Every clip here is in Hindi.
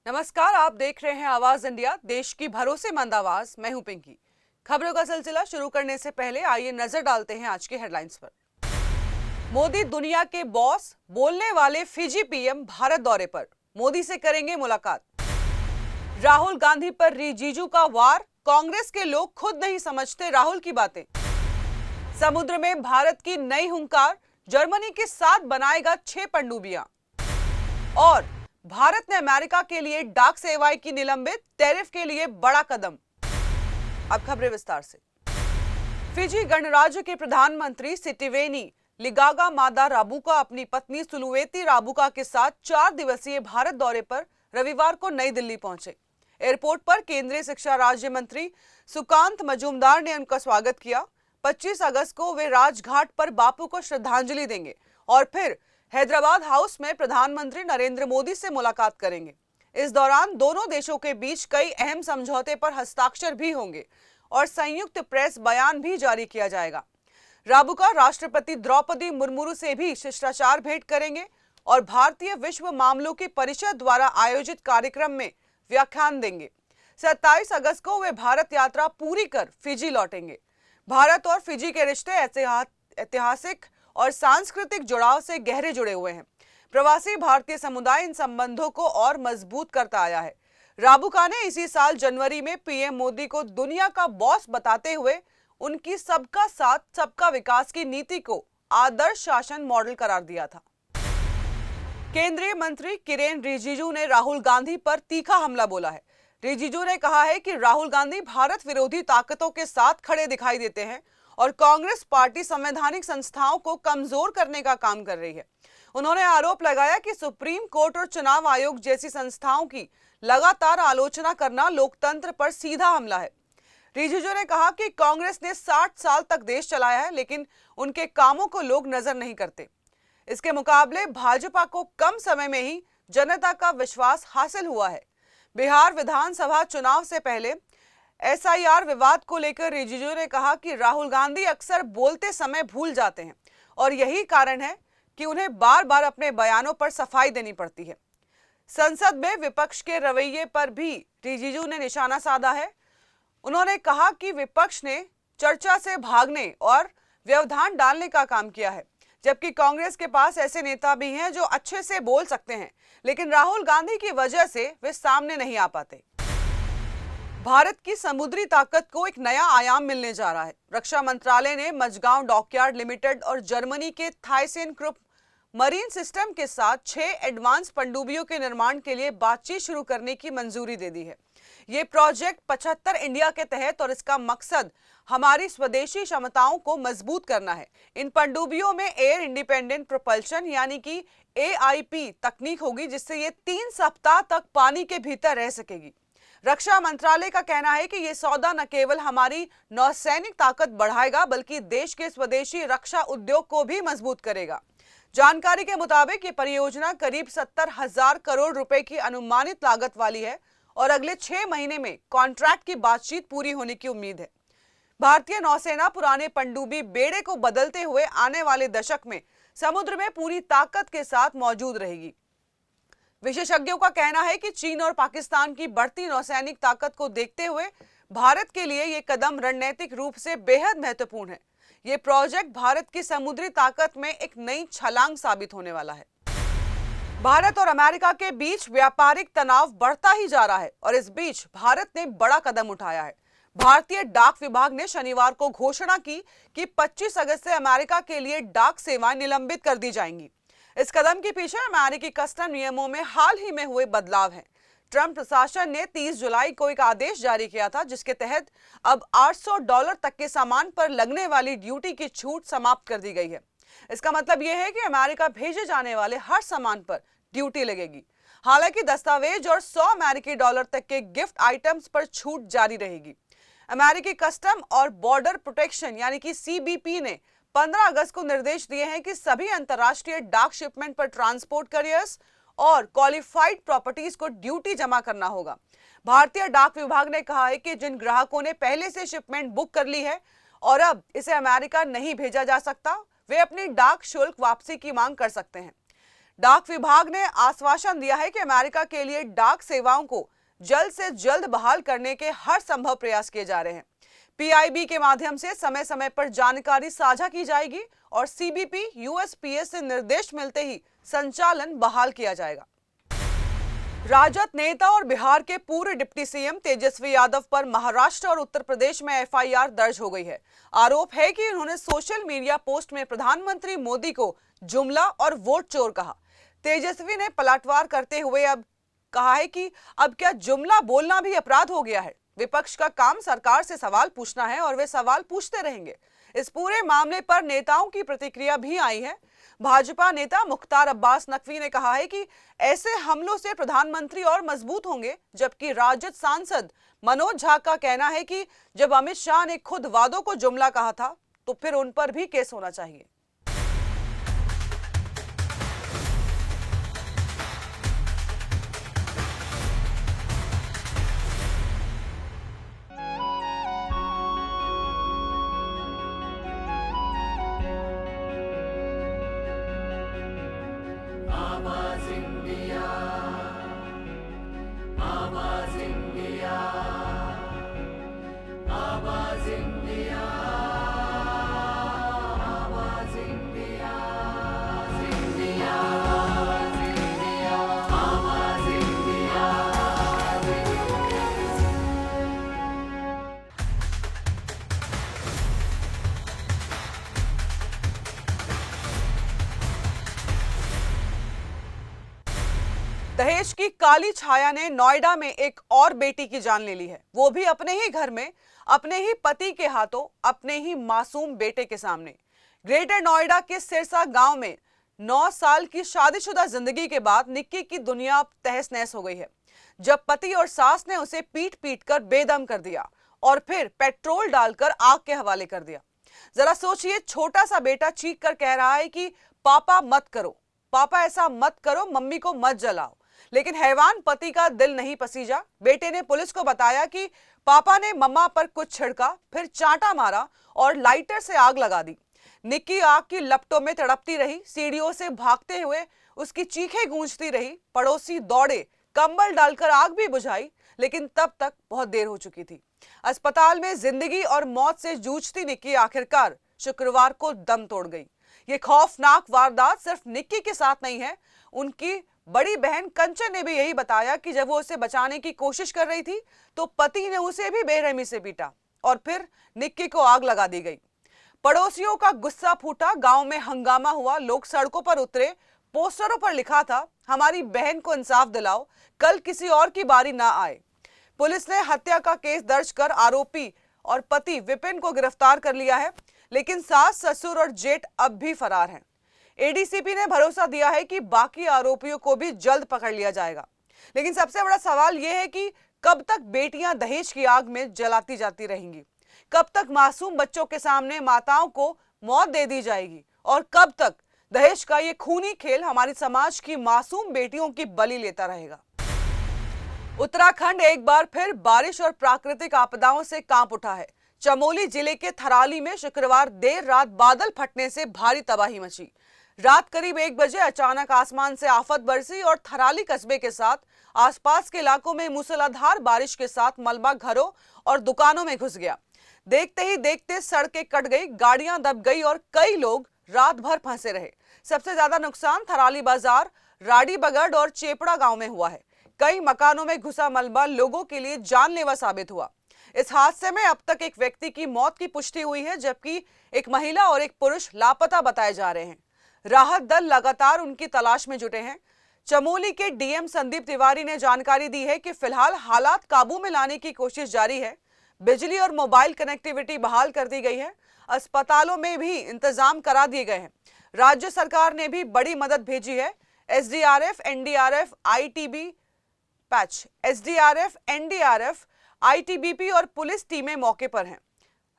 नमस्कार, आप देख रहे हैं आवाज इंडिया, देश की भरोसेमंद आवाज। मैं हूं पिंकी। खबरों का सिलसिला शुरू करने से पहले आइए नजर डालते हैं आज की हेडलाइंस पर। मोदी दुनिया के बॉस, बोलने वाले फिजी पीएम भारत दौरे पर, मोदी से करेंगे मुलाकात। राहुल गांधी पर रिजिजू का वार, कांग्रेस के लोग खुद नहीं समझते राहुल की बातें। समुद्र में भारत की नई हुंकार, जर्मनी के साथ बनाएगा 6 पनडुब्बियां। और भारत ने अमेरिका के लिए डाक सेवाएं की निलंबित, टैरिफ के लिए बड़ा कदम। अब खबरें विस्तार से। फिजी गणराज्य के प्रधानमंत्री सिटिवेनी लिगागा मादा राबुका अपनी पत्नी सुलुवेती राबुका के साथ 4 दिवसीय भारत दौरे पर रविवार को नई दिल्ली पहुंचे। एयरपोर्ट पर केंद्रीय शिक्षा राज्य मंत्री सुकांत मजूमदार ने उनका स्वागत किया। 25 अगस्त को वे राजघाट पर बापू को श्रद्धांजलि देंगे और फिर हैदराबाद हाउस में प्रधानमंत्री नरेंद्र मोदी से मुलाकात करेंगे। इस दौरान दोनों देशों के बीच कई अहम समझौते पर हस्ताक्षर भी होंगे और संयुक्त प्रेस बयान भी जारी किया जाएगा। राबुका राष्ट्रपति द्रौपदी मुर्मू से भी शिष्टाचार भेंट करेंगे और भारतीय विश्व मामलों की परिषद द्वारा आयोजित कार्यक्रम में व्याख्यान देंगे। 27 अगस्त को वे भारत यात्रा पूरी कर फिजी लौटेंगे। भारत और फिजी के रिश्ते ऐतिहासिक और सांस्कृतिक जुड़ाव से गहरे जुड़े हुए हैं। प्रवासी भारतीय समुदाय इन संबंधों को और मजबूत करता आया है। राबुका ने इसी साल जनवरी में पीएम मोदी को दुनिया का बॉस बताते हुए उनकी सबका साथ सबका विकास की नीति को आदर्श शासन मॉडल करार दिया था। केंद्रीय मंत्री किरेन रिजिजू ने राहुल गांधी पर तीखा हमला बोला है। रिजिजू ने कहा है कि राहुल गांधी भारत विरोधी ताकतों के साथ खड़े दिखाई देते हैं और कांग्रेस पार्टी संवैधानिक संस्थाओं को कमजोर करने का काम कर रही है। उन्होंने आरोप लगाया कि सुप्रीम कोर्ट और चुनाव आयोग जैसी संस्थाओं की लगातार आलोचना करना लोकतंत्र पर सीधा हमला है। रिजिजू ने कहा कि कांग्रेस ने 60 साल तक देश चलाया है, लेकिन उनके कामों को लोग नजर नहीं करते। इसके मुकाबले भाजपा को कम समय में ही जनता का विश्वास हासिल हुआ है। बिहार विधानसभा चुनाव से पहले एसआईआर विवाद को लेकर रिजिजू ने कहा कि राहुल गांधी अक्सर बोलते समय भूल जाते हैं और यही कारण है कि उन्हें बार बार अपने बयानों पर सफाई देनी पड़ती है। संसद में विपक्ष के रवैये पर भी रिजिजू ने निशाना साधा है। उन्होंने कहा कि विपक्ष ने चर्चा से भागने और व्यवधान डालने का काम किया है, जबकि कांग्रेस के पास ऐसे नेता भी हैं जो अच्छे से बोल सकते हैं, लेकिन राहुल गांधी की वजह से वे सामने नहीं आ पाते। भारत की समुद्री ताकत को एक नया आयाम मिलने जा रहा है। रक्षा मंत्रालय ने मझगांव डॉकयार्ड लिमिटेड और जर्मनी के थाइसेन ग्रुप मरीन सिस्टम के साथ 6 एडवांस पनडुब्बियों के निर्माण के लिए बातचीत शुरू करने की मंजूरी दे दी है। ये प्रोजेक्ट 75 इंडिया के तहत और इसका मकसद हमारी स्वदेशी क्षमताओं को मजबूत करना है। इन पनडुब्बियों में एयर इंडिपेंडेंट प्रोपल्शन यानी कि AIP तकनीक होगी, जिससे ये 3 सप्ताह तक पानी के भीतर रह सकेगी। रक्षा मंत्रालय का कहना है कि यह सौदा न केवल हमारी नौसैनिक ताकत बढ़ाएगा, बल्कि देश के स्वदेशी रक्षा उद्योग को भी मजबूत करेगा। जानकारी के मुताबिक ये परियोजना करीब 70,000 करोड़ रुपए की अनुमानित लागत वाली है और अगले 6 महीने में कॉन्ट्रैक्ट की बातचीत पूरी होने की उम्मीद है। भारतीय नौसेना पुराने पनडुब्बी बेड़े को बदलते हुए आने वाले दशक में समुद्र में पूरी ताकत के साथ मौजूद रहेगी। विशेषज्ञों का कहना है कि चीन और पाकिस्तान की बढ़ती नौसैनिक ताकत को देखते हुए भारत के लिए यह कदम रणनीतिक रूप से बेहद महत्वपूर्ण है। यह प्रोजेक्ट भारत की समुद्री ताकत में एक नई छलांग साबित होने वाला है। भारत और अमेरिका के बीच व्यापारिक तनाव बढ़ता ही जा रहा है और इस बीच भारत ने बड़ा कदम उठाया है। भारतीय डाक विभाग ने शनिवार को घोषणा की कि 25 अगस्त से अमेरिका के लिए डाक सेवाएं निलंबित कर दी जाएंगी। इस कदम के पीछे अमेरिकी कस्टम नियमों में हाल ही में हुए बदलाव हैं। ट्रंप प्रशासन ने 30 जुलाई को एक आदेश जारी किया था, जिसके तहत अब $800 तक के सामान पर लगने वाली ड्यूटी की छूट समाप्त कर दी गई है। इसका मतलब यह है कि अमेरिका भेजे जाने वाले हर सामान पर ड्यूटी लगेगी। हालांकि दस्तावेज और $100 तक के गिफ्ट आइटम्स पर छूट जारी रहेगी। अमेरिकी कस्टम और बॉर्डर प्रोटेक्शन यानी कि CBP ने 15 अगस्त को निर्देश दिए हैं कि सभी अंतर्राष्ट्रीय डाक शिपमेंट पर ट्रांसपोर्ट करियर्स और क्वालिफाइड प्रॉपर्टीज को ड्यूटी जमा करना होगा। भारतीय डाक विभाग ने कहा है कि जिन ग्राहकों ने पहले से शिपमेंट बुक कर ली है और अब इसे अमेरिका नहीं भेजा जा सकता, वे अपनी डाक शुल्क वापसी की मांग कर सकते हैं। डाक विभाग ने आश्वासन दिया है कि अमेरिका के लिए डाक सेवाओं को जल्द से जल्द बहाल करने के हर संभव प्रयास किए जा रहे हैं। पीआईबी के माध्यम से समय समय पर जानकारी साझा की जाएगी और सीबीपी यूएसपीएस से निर्देश मिलते ही संचालन बहाल किया जाएगा। राजद नेता और बिहार के पूर्व डिप्टी सीएम तेजस्वी यादव पर महाराष्ट्र और उत्तर प्रदेश में एफआईआर दर्ज हो गई है। आरोप है कि उन्होंने सोशल मीडिया पोस्ट में प्रधानमंत्री मोदी को जुमला और वोट चोर कहा। तेजस्वी ने पलटवार करते हुए अब कहा है कि अब क्या जुमला बोलना भी अपराध हो गया है। विपक्ष का काम सरकार से सवाल पूछना है और वे सवाल पूछते रहेंगे। इस पूरे मामले पर नेताओं की प्रतिक्रिया भी आई है। भाजपा नेता मुख्तार अब्बास नकवी ने कहा है कि ऐसे हमलों से प्रधानमंत्री और मजबूत होंगे, जबकि राजद सांसद मनोज झा का कहना है कि जब अमित शाह ने खुद वादों को जुमला कहा था तो फिर उन पर भी केस होना चाहिए। दहेज की काली छाया ने नोएडा में एक और बेटी की जान ले ली है, वो भी अपने ही घर में, अपने ही पति के हाथों, अपने ही मासूम बेटे के सामने। ग्रेटर नोएडा के सिरसा गांव में 9 साल की शादीशुदा जिंदगी के बाद निक्की की दुनिया अब तहस नहस हो गई है, जब पति और सास ने उसे पीट पीट कर बेदम कर दिया और फिर पेट्रोल डालकर आग के हवाले कर दिया। जरा सोचिए, छोटा सा बेटा चीख कर कह रहा है कि पापा मत करो, पापा ऐसा मत करो, मम्मी को मत जलाओ। लेकिन हैवान पति का दिल नहीं पसीजा। बेटे ने पुलिस को बताया कि पापा ने मम्मा पर कुछ छिड़का, फिर चांटा मारा और लाइटर से आग लगा दी। निक्की आग की लपटों में तड़पती रही। सीढ़ियों से भागते हुए उसकी चीखें गूंजती रही। पड़ोसी दौड़े, कंबल डालकर आग भी बुझाई, लेकिन तब तक बहुत देर हो चुकी थी। अस्पताल में जिंदगी और मौत से जूझती निक्की आखिरकार शुक्रवार को दम तोड़ गई। ये खौफनाक वारदात सिर्फ निक्की के साथ नहीं है, उनकी बड़ी बहन कंचन ने भी यही बताया कि जब वो उसे बचाने की कोशिश कर रही थी तो पति ने उसे भी बेरहमी से पीटा और फिर निक्की को आग लगा दी गई। पड़ोसियों का गुस्सा फूटा, गांव में हंगामा हुआ, लोग सड़कों पर उतरे। पोस्टरों पर लिखा था, हमारी बहन को इंसाफ दिलाओ, कल किसी और की बारी ना आए। पुलिस ने हत्या का केस दर्ज कर आरोपी और पति विपिन को गिरफ्तार कर लिया है, लेकिन सास, ससुर और जेठ अब भी फरार हैं। एडीसीपी ने भरोसा दिया है कि बाकी आरोपियों को भी जल्द पकड़ लिया जाएगा। लेकिन सबसे बड़ा सवाल यह है कि कब तक बेटियां दहेज की आग में जलाती जाती रहेंगी? कब तक मासूम बच्चों के सामने माताओं को मौत दे दी जाएगी? और कब तक दहेज का ये खूनी खेल हमारे समाज की मासूम बेटियों की बलि लेता रहेगा? उत्तराखंड एक बार फिर बारिश और प्राकृतिक आपदाओं से कांप उठा है। चमोली जिले के थराली में शुक्रवार देर रात बादल फटने से भारी तबाही मची। रात करीब 1 बजे अचानक आसमान से आफत बरसी और थराली कस्बे के साथ आसपास के इलाकों में मूसलाधार बारिश के साथ मलबा घरों और दुकानों में घुस गया। देखते ही देखते सड़कें कट गई, गाड़ियां दब गई और कई लोग रात भर फंसे रहे। सबसे ज्यादा नुकसान थराली बाजार, राडी बगड़ और चेपड़ा गांव में हुआ है। कई मकानों में घुसा मलबा लोगों के लिए जानलेवा साबित हुआ। इस हादसे में अब तक एक व्यक्ति की मौत की पुष्टि हुई है, जबकि एक महिला और एक पुरुष लापता बताए जा रहे हैं। राहत दल लगातार उनकी तलाश में जुटे हैं। चमोली के डीएम संदीप तिवारी ने जानकारी दी है कि फिलहाल हालात काबू में लाने की कोशिश जारी है। बिजली और मोबाइल कनेक्टिविटी बहाल कर दी गई है। अस्पतालों में भी इंतजाम करा दिए गए हैं। राज्य सरकार ने भी बड़ी मदद भेजी है। SDRF, NDRF, ITB patch, SDRF, NDRF, ITBP और पुलिस टीमें मौके पर हैं।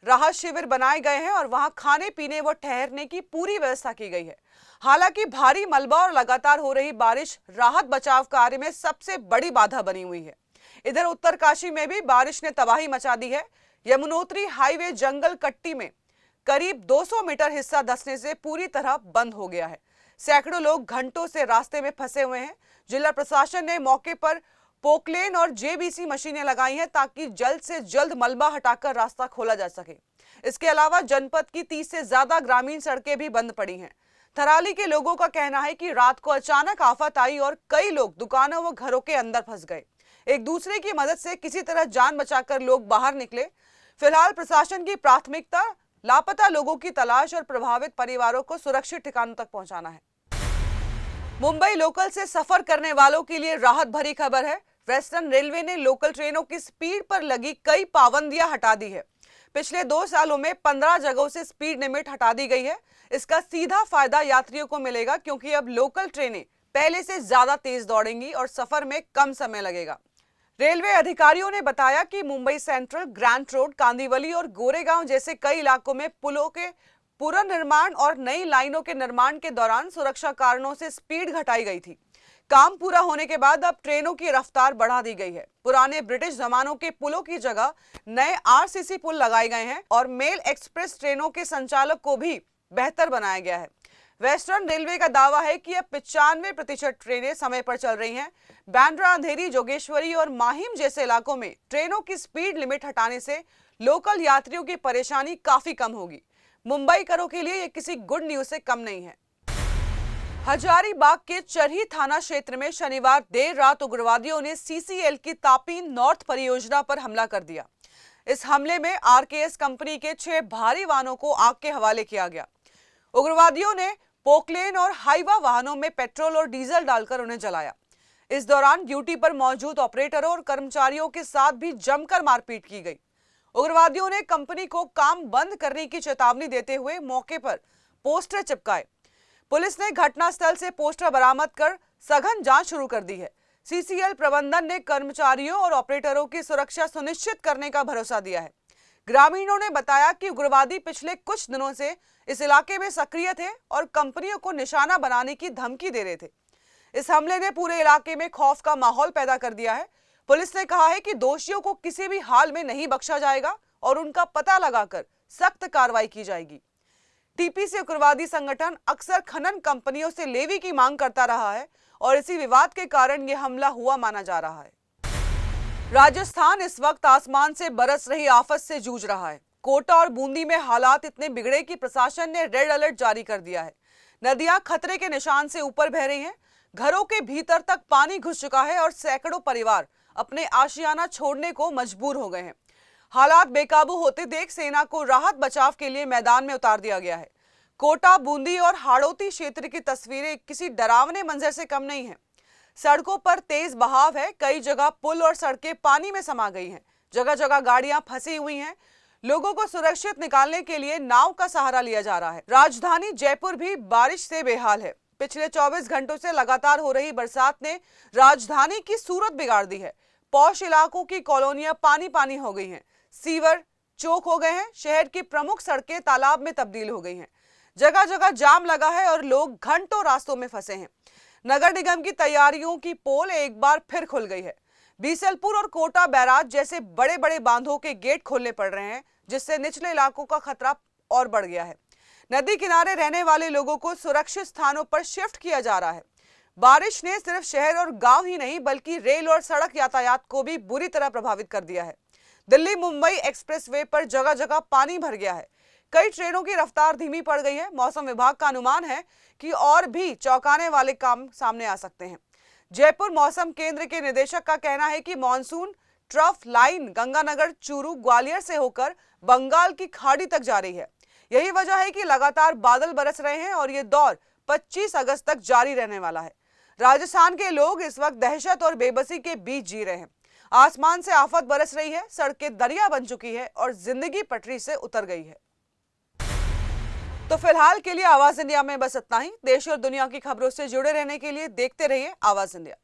राहत शिविर बनाए गए हैं और वहां खाने पीने व ठहरने की पूरी व्यवस्था की गई है। हालांकि भारी मलबा और लगातार हो रही बारिश राहत बचाव कार्य में सबसे बड़ी बाधा बनी हुई है। इधर उत्तरकाशी में भी बारिश ने तबाही मचा दी है। यमुनोत्री हाईवे जंगल कट्टी में करीब 200 मीटर हिस्सा धंसने से पूरी तरह बंद हो गया है। सैकड़ों लोग घंटों से रास्ते में फंसे हुए हैं। जिला प्रशासन ने मौके पर पोकलेन और जेबीसी मशीनें लगाई हैं ताकि जल्द से जल्द मलबा हटाकर रास्ता खोला जा सके। इसके अलावा जनपद की 30 से ज्यादा ग्रामीण सड़कें भी बंद पड़ी हैं। थराली के लोगों का कहना है कि रात को अचानक आफत आई और कई लोग दुकानों व घरों के अंदर फंस गए। एक दूसरे की मदद से किसी तरह जान बचाकर लोग बाहर निकले। फिलहाल प्रशासन की प्राथमिकता लापता लोगों की तलाश और प्रभावित परिवारों को सुरक्षित ठिकानों तक पहुंचाना है। मुंबई लोकल से सफर करने वालों के लिए राहत भरी खबर है। वेस्टर्न रेलवे ने लोकल ट्रेनों की स्पीड पर लगी कई पाबंदियां हटा दी है। पिछले 2 सालों में 15 जगहों से स्पीड लिमिट हटा दी गई है। इसका सीधा फायदा यात्रियों को मिलेगा क्योंकि अब लोकल ट्रेनें पहले से ज्यादा तेज दौड़ेंगी और सफर में कम समय लगेगा। रेलवे अधिकारियों ने बताया कि Mumbai central, grand road, Kandivali और गोरेगांव जैसे कई इलाकों में पुलों के पुनर्निर्माण और नई लाइनों के निर्माण के दौरान सुरक्षा कारणों से स्पीड घटाई गई थी। काम पूरा होने के बाद अब ट्रेनों की रफ्तार बढ़ा दी गई है। पुराने ब्रिटिश जमानों के पुलों की जगह नए आरसीसी पुल लगाए गए हैं और मेल एक्सप्रेस ट्रेनों के संचालक को भी बेहतर बनाया गया है। वेस्टर्न रेलवे का दावा है कि अब 95% ट्रेनें समय पर चल रही हैं। बांद्रा, अंधेरी, जोगेश्वरी और माहिम जैसे इलाकों में ट्रेनों की स्पीड लिमिट हटाने से लोकल यात्रियों की परेशानी काफी कम होगी। मुंबई करों के लिए यह किसी गुड न्यूज से कम नहीं है। हजारीबाग के चरही थाना क्षेत्र में शनिवार देर रात उग्रवादियों ने सीसीएल की तापीन नॉर्थ परियोजना पर हमला कर दिया। इस हमले में आरकेएस कंपनी के 6 भारी वाहनों को आग के हवाले किया गया। उग्रवादियों ने पोकलेन और हाइवा वाहनों में पेट्रोल और डीजल डालकर उन्हें जलाया। इस दौरान ड्यूटी पर मौजूद ऑपरेटरों और कर्मचारियों के साथ भी जमकर मारपीट की गई। उग्रवादियों ने कंपनी को काम बंद करने की चेतावनी देते हुए मौके पर पोस्टर चिपकाए। पुलिस ने घटनास्थल से पोस्टर बरामद कर सघन जांच शुरू कर दी है। सीसीएल प्रबंधन ने कर्मचारियों और ऑपरेटरों की सुरक्षा सुनिश्चित करने का भरोसा दिया है। ग्रामीणों ने बताया कि उग्रवादी पिछले कुछ दिनों से इस इलाके में सक्रिय थे और कंपनियों को निशाना बनाने की धमकी दे रहे थे। इस हमले ने पूरे इलाके में खौफ का माहौल पैदा कर दिया है। पुलिस ने कहा है कि दोषियों को किसी भी हाल में नहीं बख्शा जाएगा और उनका पता लगाकर सख्त कार्रवाई की जाएगी। टीपीसी उग्रवादी संगठन अक्सर खनन कंपनियों से लेवी की मांग करता रहा है और इसी विवाद के कारण यह हमला हुआ माना जा रहा है। राजस्थान इस वक्त आसमान से बरस रही आफत से जूझ रहा है। कोटा और बूंदी में हालात इतने बिगड़े कि प्रशासन ने रेड अलर्ट जारी कर दिया है। नदियां खतरे के निशान से ऊपर बह रही हैं। घरों के भीतर तक पानी घुस चुका है और सैकड़ों परिवार अपने आशियाना छोड़ने को मजबूर हो गए हैं। हालात बेकाबू होते देख सेना को राहत बचाव के लिए मैदान में उतार दिया गया है। कोटा, बूंदी और हाड़ौती क्षेत्र की तस्वीरें किसी डरावने मंजर से कम नहीं हैं। सड़कों पर तेज बहाव है। कई जगह पुल और सड़कें पानी में समा गई हैं। जगह जगह गाड़ियां फंसी हुई हैं। लोगों को सुरक्षित निकालने के लिए नाव का सहारा लिया जा रहा है। राजधानी जयपुर भी बारिश से बेहाल है। पिछले 24 घंटों से लगातार हो रही बरसात ने राजधानी की सूरत बिगाड़ दी है। पौष इलाकों की कॉलोनियां पानी पानी हो गई हैं। सीवर चौक हो गए हैं। शहर की प्रमुख सड़कें तालाब में तब्दील हो गई हैं। जगह जगह जाम लगा है और लोग घंटों रास्तों में फंसे हैं। नगर निगम की तैयारियों की पोल एक बार फिर खुल गई है। बीसलपुर और कोटा बैराज जैसे बड़े बड़े बांधों के गेट खोलने पड़ रहे हैं, जिससे निचले इलाकों का खतरा और बढ़ गया है। नदी किनारे रहने वाले लोगों को सुरक्षित स्थानों पर शिफ्ट किया जा रहा है। बारिश ने सिर्फ शहर और गांव ही नहीं बल्कि रेल और सड़क यातायात को भी बुरी तरह प्रभावित कर दिया है। दिल्ली मुंबई एक्सप्रेसवे पर जगह जगह पानी भर गया है। कई ट्रेनों की रफ्तार धीमी पड़ गई है। मौसम विभाग का अनुमान है कि और भी चौंकाने वाले काम सामने आ सकते हैं। जयपुर मौसम केंद्र के निदेशक का कहना है कि monsoon trough line Ganganagar, Churu, Gwalior से होकर बंगाल की खाड़ी तक जा रही है। यही वजह है कि लगातार बादल बरस रहे हैं और ये दौर 25 अगस्त तक जारी रहने वाला है। राजस्थान के लोग इस वक्त दहशत और बेबसी के बीच जी रहे हैं। आसमान से आफत बरस रही है, सड़कें दरिया बन चुकी है और जिंदगी पटरी से उतर गई है। तो फिलहाल के लिए आवाज इंडिया में बस इतना ही। देश और दुनिया की खबरों से जुड़े रहने के लिए देखते रहिए आवाज इंडिया।